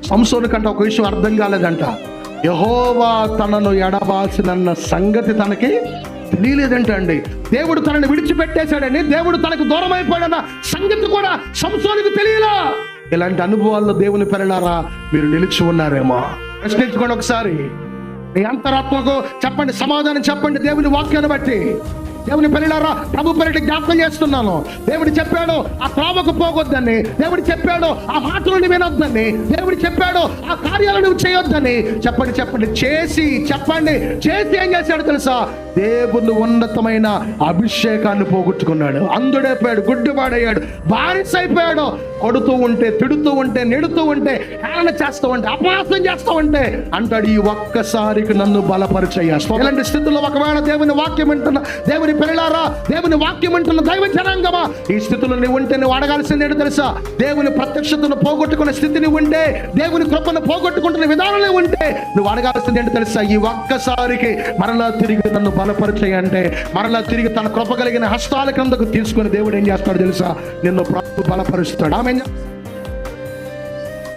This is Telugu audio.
సంసోను కంటే ఒక విషయం అర్థం కాలేదంట. యెహోవా తనను ఎడబాసినన్న సంగతి తనకి తెలియలేదంట అండి. దేవుడు తనని విడిచిపెట్టేశాడని, దేవుడు తనకు దూరం అయిపోయాడన్న సంగతి కూడా సంసోనుకు తెలియలా. ఇలాంటి అనుభవాల్లో దేవుని పిల్లలారా మీరు నిలిచి ఉన్నారేమో ప్రశ్నించుకోండి ఒకసారి. మీ అంతరాత్మకు చెప్పండి, సమాధానం చెప్పండి. దేవుని వాక్యాన్ని బట్టి దేవుని పిల్లలారా ప్రభు పేరిట జ్ఞాపకం చేస్తున్నాను. దేవుడు చెప్పాడు ఆ త్రోవకు పోగొద్దని, దేవుడు చెప్పాడు ఆ మాటలను వినొద్దని, దేవుడు చెప్పాడు ఆ కార్యాలను నువ్వు చేయొద్దని. చెప్పండి చేసి ఏం చేశాడు తెలుసా? దేవుని ఉన్నతమైన అభిషేకాన్ని పోగొట్టుకున్నాడు. అందుడైపోయాడు, గుడ్డివాడయ్యాడు, బానిసైపోయాడు. కొడుతూ ఉంటే, తిడుతూ ఉంటే, నెడుతూ ఉంటే, హేళన చేస్తూ ఉంటే, అపహాసం చేస్తూ ఉంటే అంటాడు, ఈ ఒక్కసారికి నన్ను బలపరిచయ్యా. ఇలాంటి స్థితిలో ఒకవేళ దేవుని వాక్యం వింటున్న దేవుని పిల్లలారా, దేవుని వాక్యం వింటున్న దైవ జనాంగమా, ఈ స్థితిలో నువ్వు ఉంటే నువ్వు అడగాల్సింది ఏంటో తెలుసా? దేవుని ప్రత్యక్షతను పోగొట్టుకున్న స్థితిని ఉంటే, దేవుని కృపను పోగొట్టుకుంటున్న విధానంలో ఉంటే నువ్వు అడగాల్సింది ఏంటో తెలుసా? ఈ ఒక్కసారికి మరలా తిరిగి నన్ను బలపరిచే అంటే, మరలా తిరిగి తన కృప కలిగిన హస్తాల క్రిందకు తీసుకుని దేవుడు ఏం చేస్తాడు తెలుసా? నిన్ను బలపరుస్తాడు. ఆమె